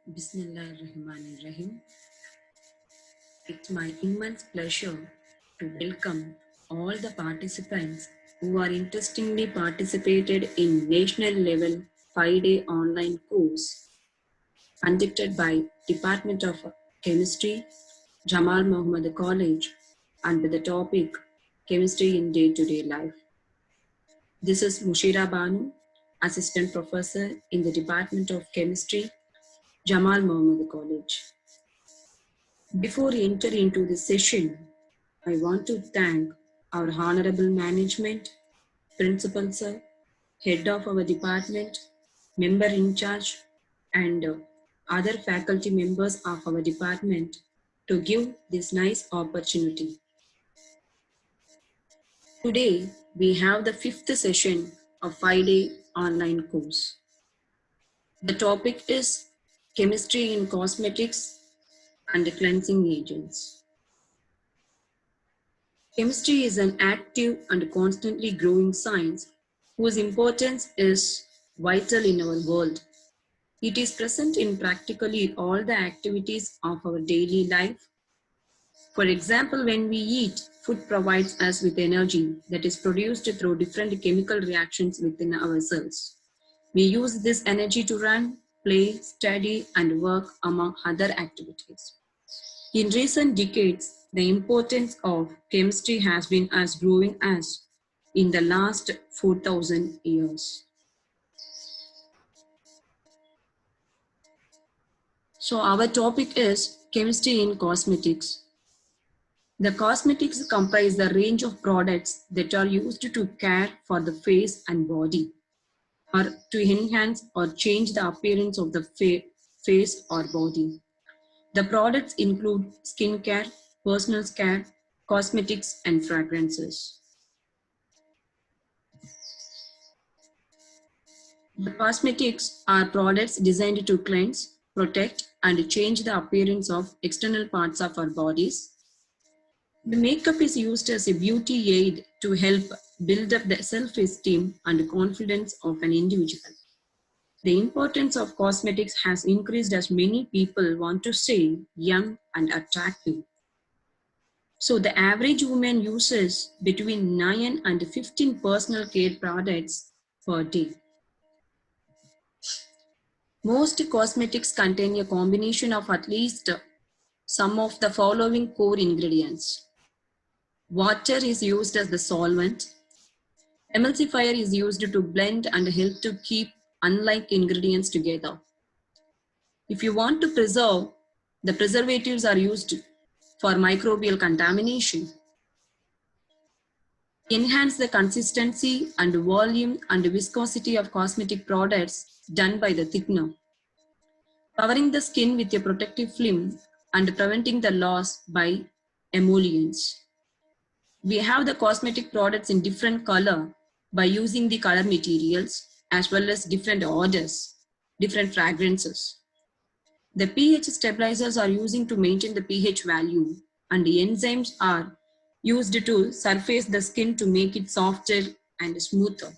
Bismillahirrahmanirrahim. It's my immense pleasure to welcome all the participants who are interestingly participated in national level 5-day online course conducted by Department of Chemistry, Jamal Muhammad College, under the topic Chemistry in Day-to-Day Life. This is Mushira Banu, Assistant Professor in the Department of Chemistry, Jamal Muhammad College. Before we enter into the session, I want to thank our Honorable Management, Principal Sir, Head of our department, Member in charge, and other faculty members of our department to give this nice opportunity. Today, we have the 5th session of 5-day online course. The topic is Chemistry in Cosmetics and Cleansing Agents. Chemistry is an active and constantly growing science whose importance is vital in our world. It is present in practically all the activities of our daily life. For example, when we eat, food provides us with energy that is produced through different chemical reactions within our cells. We use this energy to run, play, study, and work, among other activities. In recent decades, the importance of chemistry has been as growing as in the last 4,000 years. So our topic is chemistry in cosmetics. The cosmetics comprise the range of products that are used to care for the face and body, or to enhance or change the appearance of the face or body. The products include skincare, personal care, cosmetics, and fragrances. The cosmetics are products designed to cleanse, protect, and change the appearance of external parts of our bodies. The makeup is used as a beauty aid to help build up the self-esteem and confidence of an individual. The importance of cosmetics has increased as many people want to stay young and attractive. So the average woman uses between 9 and 15 personal care products per day. Most cosmetics contain a combination of at least some of the following core ingredients. Water is used as the solvent. Emulsifier is used to blend and help to keep unlike ingredients together. If you want to preserve, the preservatives are used for microbial contamination. Enhance the consistency and volume and viscosity of cosmetic products done by the thickener. Covering the skin with a protective film and preventing the loss by emollients. We have the cosmetic products in different color by using the color materials as well as different odors, different fragrances. The pH stabilizers are using to maintain the pH value, and the enzymes are used to surface the skin to make it softer and smoother.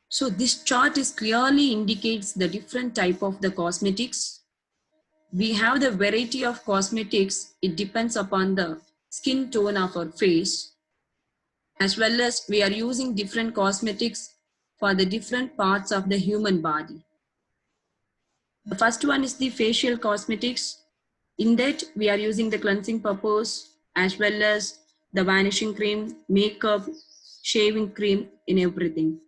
So this chart is clearly indicates the different type of the cosmetics. We have the variety of cosmetics. It depends upon the skin tone of our face, as well as we are using different cosmetics for the different parts of the human body. The first one is the facial cosmetics. In that, we are using the cleansing purpose as well as the vanishing cream, makeup, shaving cream, in everything.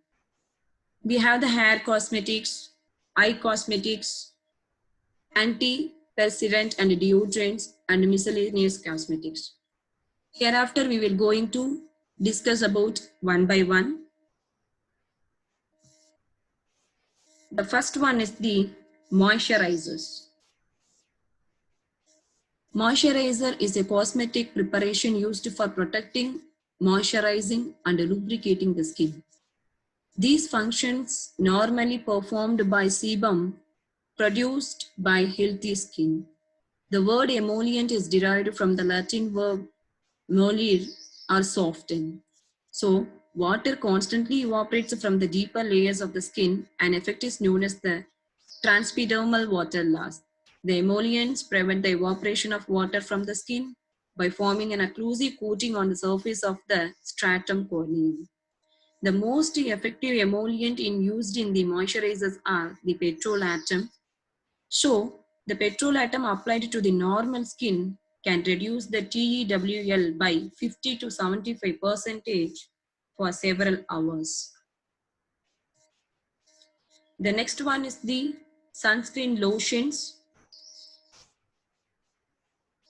We have the hair cosmetics, eye cosmetics, anti-perspirant and deodorants, and miscellaneous cosmetics. Hereafter, we will going to discuss about one by one. The first one is the moisturizers. Moisturizer is a cosmetic preparation used for protecting, moisturizing, and lubricating the skin. These functions normally performed by sebum produced by healthy skin. The word emollient is derived from the Latin verb mollire, or soften. So, water constantly evaporates from the deeper layers of the skin. An effect is known as the Transepidermal water loss. The emollients prevent the evaporation of water from the skin by forming an occlusive coating on the surface of the stratum corneum. The most effective emollient used in the moisturizers are the petrolatum. So, the petrolatum applied to the normal skin can reduce the TEWL by 50 to 75% for several hours. The next one is the sunscreen lotions.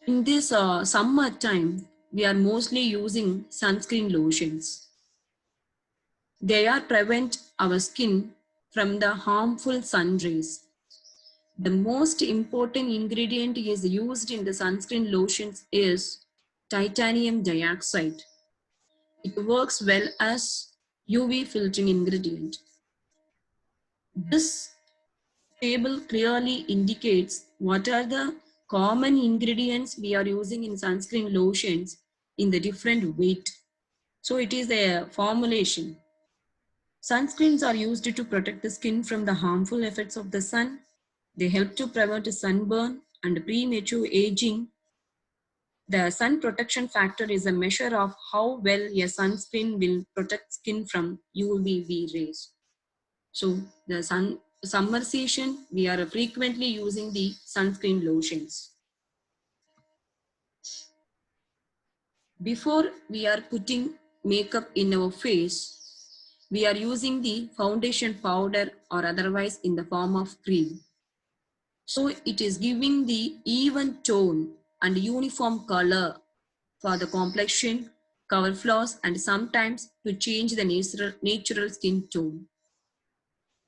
In this summer time, we are mostly using sunscreen lotions. They are prevent our skin from the harmful sun rays. The most important ingredient is used in the sunscreen lotions is titanium dioxide. It works well as UV filtering ingredient. This table clearly indicates what are the common ingredients we are using in sunscreen lotions in the different weight. So it is a formulation. Sunscreens are used to protect the skin from the harmful effects of the sun. They help to prevent sunburn and premature aging. The sun protection factor is a measure of how well a sunscreen will protect skin from UVB rays. So the summer season, we are frequently using the sunscreen lotions. Before we are putting makeup in our face, we are using the foundation powder or otherwise in the form of cream. So it is giving the even tone and uniform color for the complexion, cover flaws, and sometimes to change the natural skin tone.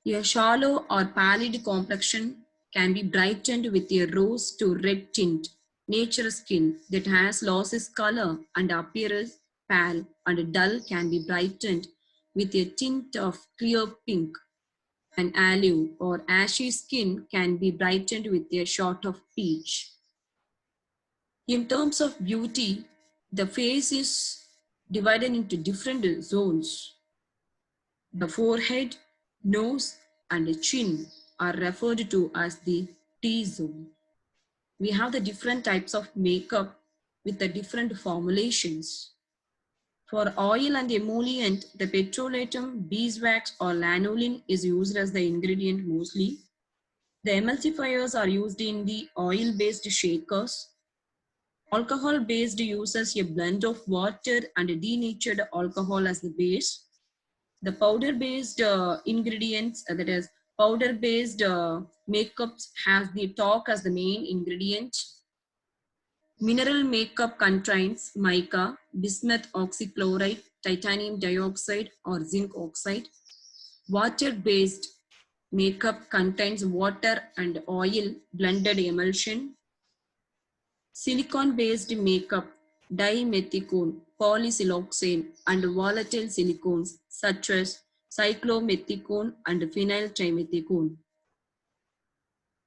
A shallow or pallid complexion can be brightened with a rose to red tint. Natural skin that has losses color and appears pale and dull can be brightened with a tint of clear pink. And olive or ashy skin can be brightened with a shot of peach. In terms of beauty, the face is divided into different zones. The forehead, nose, and chin are referred to as the T-zone. We have the different types of makeup with the different formulations. For oil and emollient, the petrolatum, beeswax, or lanolin is used as the ingredient mostly. The emulsifiers are used in the oil-based shakers. Alcohol-based uses a blend of water and denatured alcohol as the base. The powder-based ingredients, that is powder-based makeups has the talc as the main ingredient. Mineral makeup contains mica, bismuth oxychloride, titanium dioxide, or zinc oxide. Water-based makeup contains water and oil blended emulsion. Silicone-based makeup, dimethicone, polysiloxane, and volatile silicones such as cyclomethicone and phenyltrimethicone.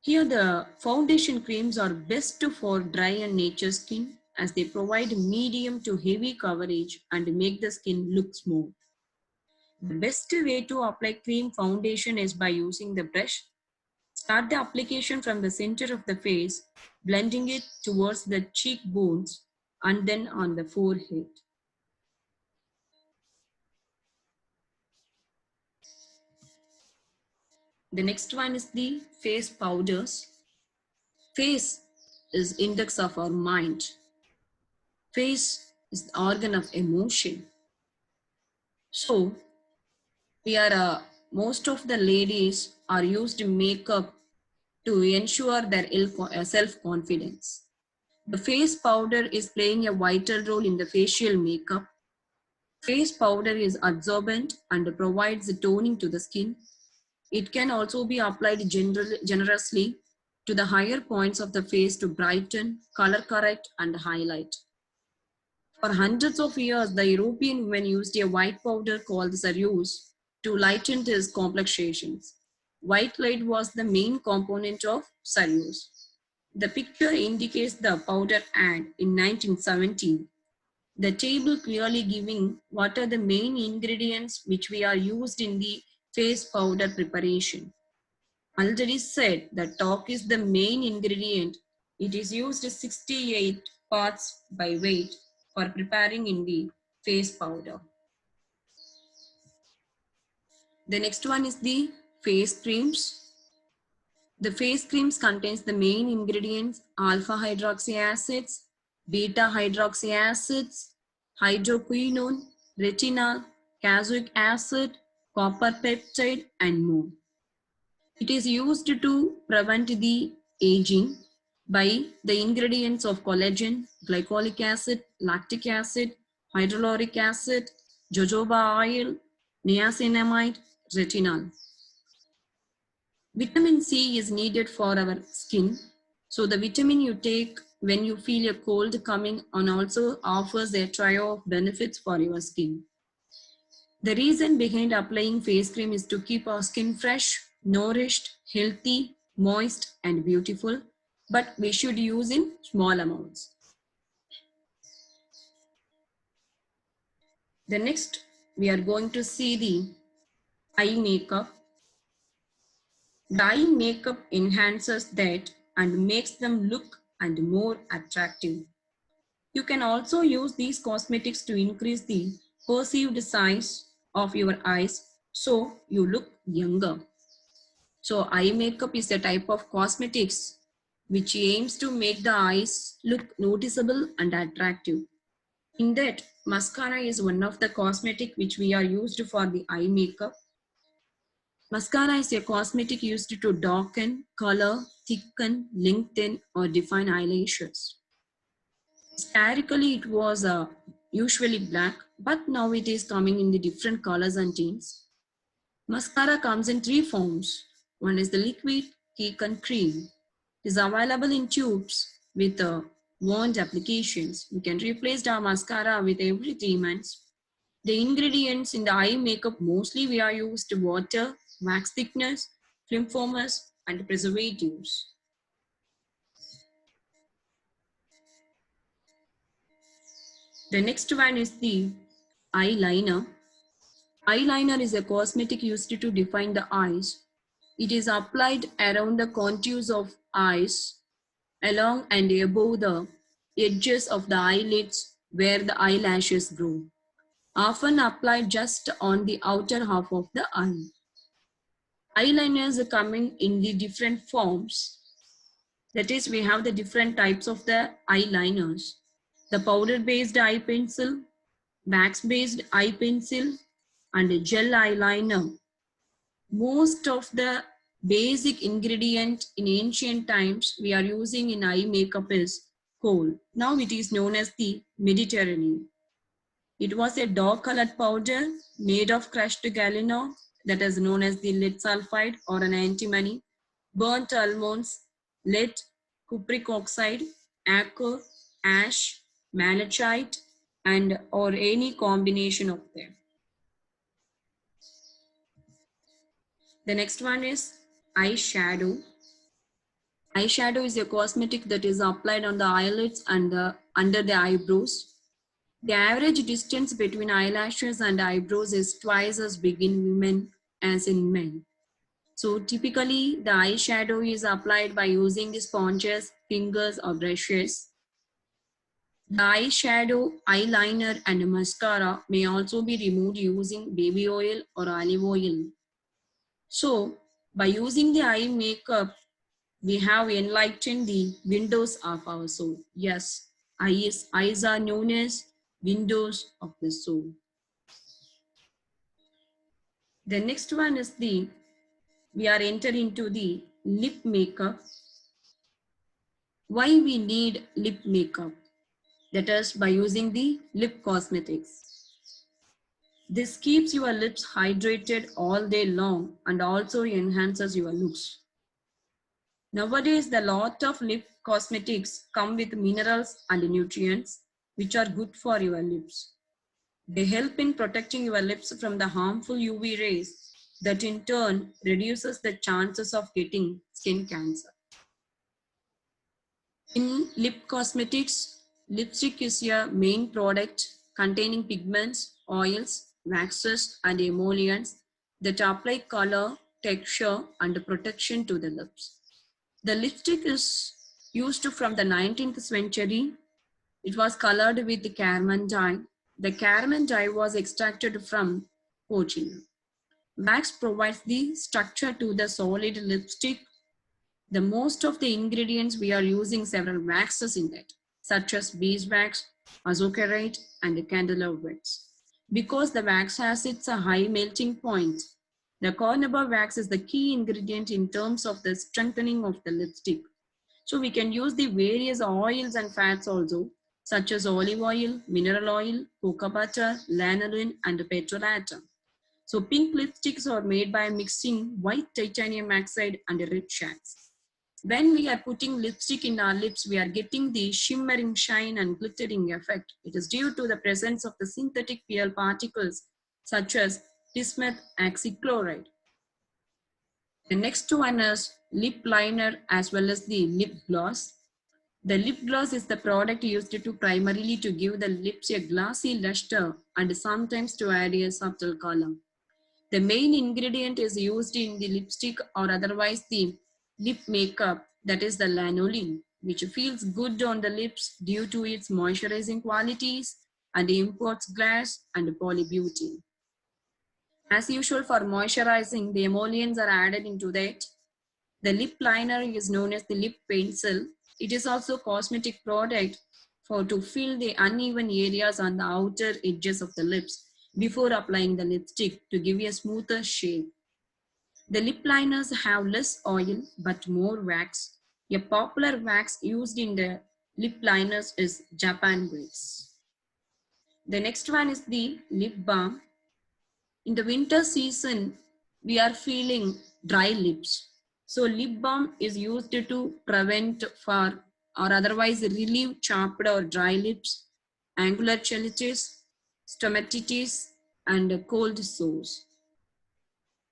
Here the foundation creams are best for dry and nature skin as they provide medium to heavy coverage and make the skin look smooth. The best way to apply cream foundation is by using the brush. Start the application from the center of the face, blending it towards the cheekbones and then on the forehead. The next one is the face powders. Face is index of our mind. Face is the organ of emotion. So most of the ladies are used makeup to ensure their self-confidence. The face powder is playing a vital role in the facial makeup. Face powder is absorbent and provides toning to the skin. It can also be applied generously to the higher points of the face to brighten, color correct, and highlight. For hundreds of years, the European women used a white powder called cerise to lighten his complexions. White light was the main component of cerise. The picture indicates the powder ad in 1917. The table clearly giving what are the main ingredients which we are used in the face powder preparation. already said that talc is the main ingredient. It is used 68 parts by weight for preparing in the face powder. The next one is the face creams. The face creams contains the main ingredients alpha hydroxy acids, beta hydroxy acids, hydroquinone, retinol, cazoic acid, copper peptide, and more. It is used to prevent the aging by the ingredients of collagen, glycolic acid, lactic acid, hydrochloric acid, jojoba oil, niacinamide, retinol. Vitamin C is needed for our skin. So the vitamin you take when you feel a cold coming on also offers a trio of benefits for your skin. The reason behind applying face cream is to keep our skin fresh, nourished, healthy, moist, and beautiful, but we should use in small amounts. The next, we are going to see the eye makeup. The eye makeup enhances that and makes them look and more attractive. You can also use these cosmetics to increase the perceived size of your eyes so you look younger. So eye makeup is a type of cosmetics which aims to make the eyes look noticeable and attractive. In that, mascara is one of the cosmetic which we are used for the eye makeup. Mascara is a cosmetic used to darken, color, thicken, lengthen, or define eyelashes. Historically, it was usually black, but now it is coming in the different colors and tints. Mascara comes in three forms. One is the liquid, cake, and cream. It is available in tubes with wand applications. You can replace the mascara with every 3 months. The ingredients in the eye makeup mostly we are used water, wax thickness, film formers, and preservatives. The next one is the eyeliner. Eyeliner is a cosmetic used to define the eyes. It is applied around the contours of eyes, along and above the edges of the eyelids where the eyelashes grow, often applied just on the outer half of the eye. Eyeliners are coming in the different forms. That is, we have the different types of the eyeliners. The powder-based eye pencil, wax-based eye pencil, and a gel eyeliner. Most of the basic ingredient in ancient times we are using in eye makeup is coal. Now it is known as the Mediterranean. It was a dark colored powder made of crushed galena that is known as the lead sulfide or an antimony, burnt almonds, lead, cupric oxide, acar, ash, malachite, and or any combination of them. The next one is eyeshadow. Eyeshadow is a cosmetic that is applied on the eyelids and under the eyebrows. The average distance between eyelashes and eyebrows is twice as big in women as in men. So typically the eyeshadow is applied by using the sponges, fingers, or brushes. The eyeshadow, eyeliner, and mascara may also be removed using baby oil or olive oil. So by using the eye makeup, we have enlightened the windows of our soul. Yes, eyes are known as windows of the soul. The next one is we are entering into the lip makeup. Why we need lip makeup? That is by using the lip cosmetics. This keeps your lips hydrated all day long and also enhances your looks. Nowadays, the lot of lip cosmetics come with minerals and nutrients which are good for your lips. They help in protecting your lips from the harmful UV rays that in turn reduces the chances of getting skin cancer. In lip cosmetics, lipstick is your main product containing pigments, oils, waxes, and emollients that apply color, texture and protection to the lips. The lipstick is used from the 19th century. It was colored with the carmine dye. The carmine dye was extracted from porcelain. Wax provides the structure to the solid lipstick. The most of the ingredients we are using several waxes in that, such as beeswax, azocarate, and candle wax. Because the wax has its high melting point, the carnauba wax is the key ingredient in terms of the strengthening of the lipstick. So we can use the various oils and fats also, such as olive oil, mineral oil, cocoa butter, lanolin, and petrolatum. So pink lipsticks are made by mixing white titanium oxide and red shades. When we are putting lipstick in our lips, we are getting the shimmering shine and glittering effect. It is due to the presence of the synthetic PL particles such as bismuth oxychloride. The next one is lip liner as well as the lip gloss. The lip gloss is the product used to primarily to give the lips a glossy luster and sometimes to add a subtle color. The main ingredient is used in the lipstick or otherwise the lip makeup, that is the lanolin, which feels good on the lips due to its moisturizing qualities and imports glass and polybutene. As usual for moisturizing, the emollients are added into that. The lip liner is known as the lip pencil. It is also a cosmetic product for to fill the uneven areas on the outer edges of the lips before applying the lipstick to give a smoother shape. The lip liners have less oil but more wax. A popular wax used in the lip liners is Japan wax. The next one is the lip balm. In the winter season, we are feeling dry lips. So lip balm is used to prevent for or otherwise relieve chapped or dry lips, angular cheilitis, stomatitis, and cold sores.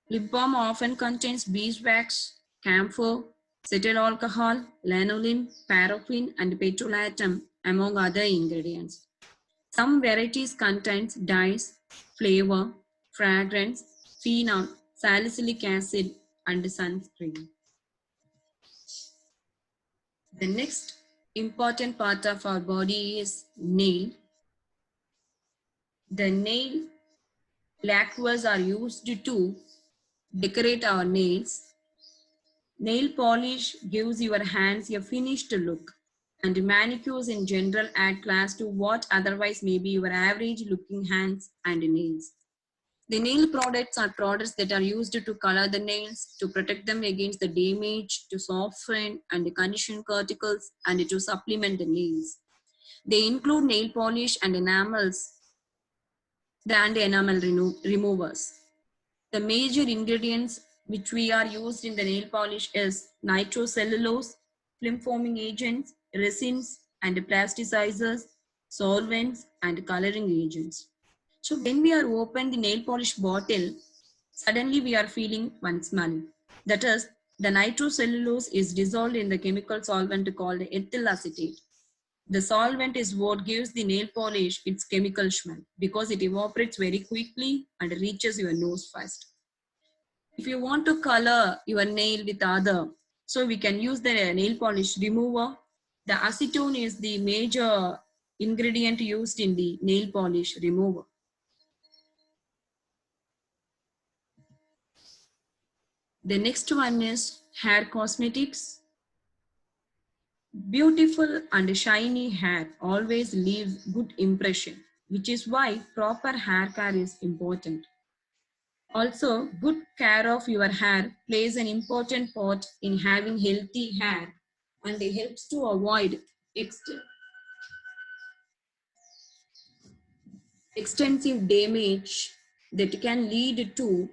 Lip balm often contains beeswax, camphor, cetyl alcohol, lanolin, paraffin, and petrolatum, among other ingredients. Some varieties contain dyes, flavor, fragrance, phenol, salicylic acid, and sunscreen. The next important part of our body is nail. The nail lacquers are used to decorate our nails. Nail polish gives your hands a finished look, and manicures in general add class to what otherwise may be your average looking hands and nails. The nail products are products that are used to color the nails, to protect them against the damage, to soften and condition cuticles, and to supplement the nails. They include nail polish and enamels and enamel removers. The major ingredients which we are used in the nail polish is nitrocellulose, film forming agents, resins and plasticizers, solvents and coloring agents. So when we are open the nail polish bottle, suddenly we are feeling one smell. That is, the nitrocellulose is dissolved in the chemical solvent called ethyl acetate. The solvent is what gives the nail polish its chemical smell because it evaporates very quickly and reaches your nose fast. If you want to color your nail with other, so we can use the nail polish remover. The acetone is the major ingredient used in the nail polish remover. The next one is hair cosmetics. Beautiful and shiny hair always leaves good impression, which is why proper hair care is important. Also, good care of your hair plays an important part in having healthy hair and it helps to avoid extensive damage that can lead to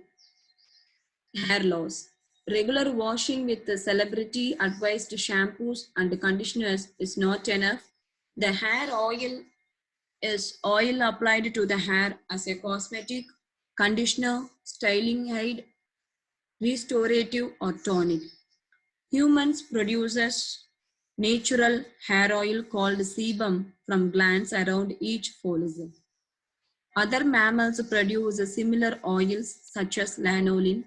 hair loss. Regular washing with the celebrity advised shampoos and conditioners is not enough. The hair oil is oil applied to the hair as a cosmetic, conditioner, styling aid, restorative or tonic. Humans produces natural hair oil called sebum from glands around each follicle. Other mammals produce similar oils such as lanolin.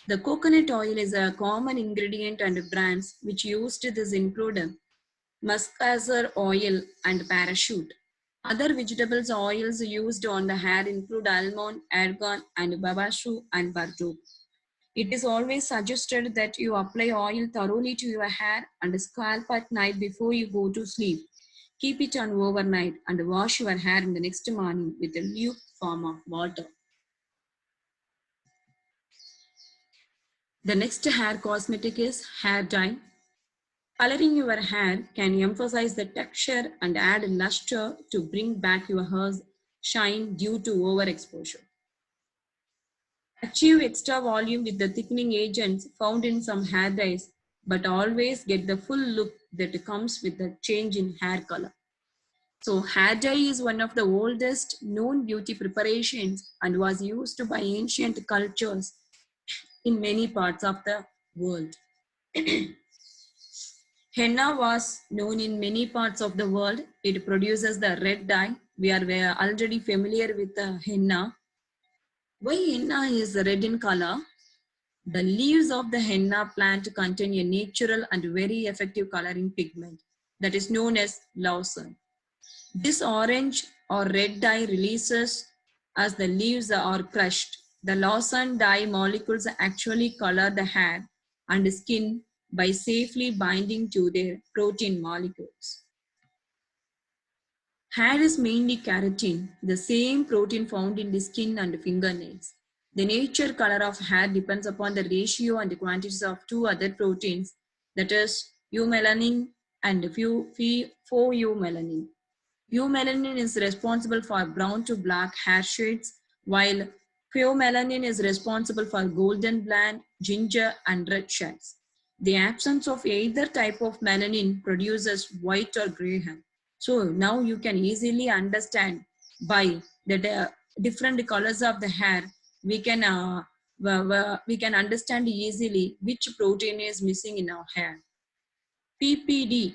The coconut oil is a common ingredient and brands which used this include muscasor oil and parachute. Other vegetables oils used on the hair include almond, argan, and babashu and burdock. It is always suggested that you apply oil thoroughly to your hair and scalp at night before you go to sleep. Keep it on overnight and wash your hair in the next morning with a lukewarm of water. The next hair cosmetic is hair dye. Coloring your hair can emphasize the texture and add luster to bring back your hair's shine due to overexposure. Achieve extra volume with the thickening agents found in some hair dyes, but always get the full look that comes with the change in hair color. So hair dye is one of the oldest known beauty preparations and was used by ancient cultures in many parts of the world. Henna was known in many parts of the world. It produces the red dye. We are already familiar with the henna. Why henna is red in color? The leaves of the henna plant contain a natural and very effective coloring pigment that is known as lausanne. This orange or red dye releases as the leaves are crushed. The lausanne dye molecules actually color the hair and skin by safely binding to their protein molecules. Hair is mainly keratin, the same protein found in the skin and fingernails. The nature color of hair depends upon the ratio and the quantities of two other proteins, that is, eumelanin and phoeumelanin. Eumelanin is responsible for brown to black hair shades, while pheomelanin is responsible for golden blonde, ginger, and red shades. The absence of either type of melanin produces white or gray hair. So now you can easily understand by the different colors of the hair, we can understand easily which protein is missing in our hair. PPD,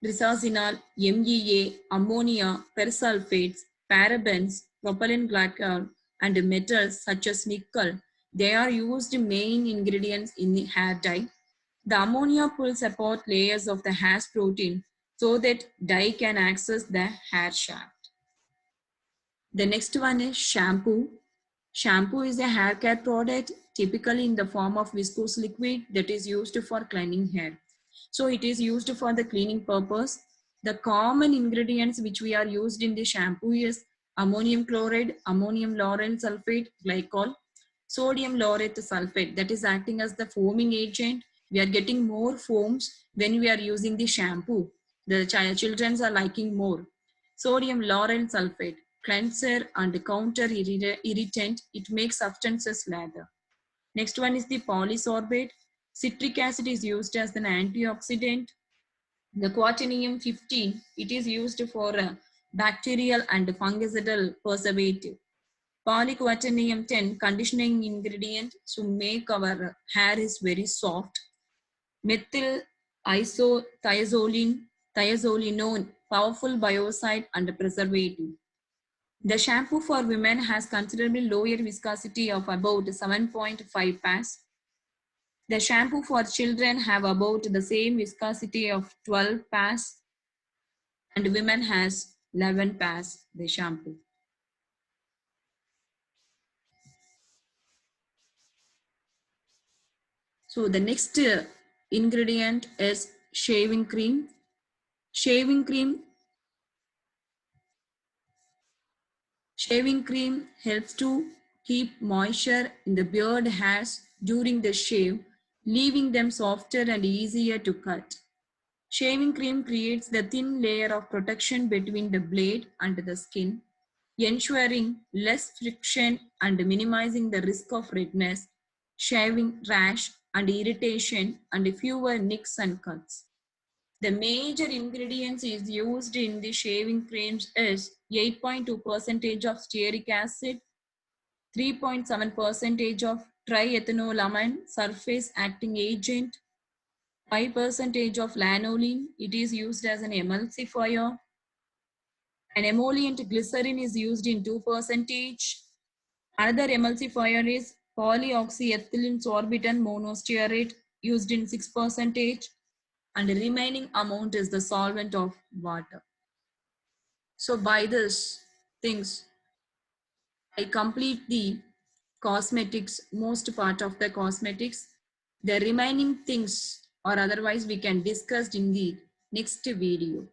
trisazinol, MEA, ammonia, persulfates, parabens, propylene glycol, and metals such as nickel. They are used main ingredients in the hair dye. The ammonia pulls apart layers of the hair's protein so that dye can access the hair shaft. The next one is shampoo. Shampoo is a hair care product typically in the form of viscose liquid that is used for cleaning hair. So it is used for the cleaning purpose. The common ingredients which we are used in the shampoo is ammonium chloride, ammonium lauryl sulfate, glycol, sodium laureth sulfate that is acting as the foaming agent. We are getting more foams when we are using the shampoo. The children are liking more. Sodium lauryl sulfate, cleanser and counter irritant. It makes substances lather. Next one is the polysorbate. Citric acid is used as an antioxidant. The quaternium 15, it is used for bacterial and fungicidal preservative. Polyquaternium 10, conditioning ingredient to make our hair is very soft. Methyl thiazolinone, powerful biocide and preservative. The shampoo for women has considerably lower viscosity of about 7.5 pas. The shampoo for children have about the same viscosity of 12 pas, and women has 11 pas, the shampoo. So the next ingredient is shaving cream. Shaving cream helps to keep moisture in the beard hairs during the shave, leaving them softer and easier to cut. Shaving cream creates the thin layer of protection between the blade and the skin, ensuring less friction and minimizing the risk of redness, shaving rash, and irritation, and fewer nicks and cuts. The major ingredients is used in the shaving creams is 8.2% of stearic acid, 3.7% of triethanolamine surface acting agent, 5% of lanolin. It is used as an emulsifier. An emollient glycerin is used in 2%. Another emulsifier is polyoxyethylene sorbitan monostearate used in 6%, and the remaining amount is the solvent of water. So by this things, I complete the cosmetics, most part of the cosmetics. The remaining things or otherwise we can discuss in the next video.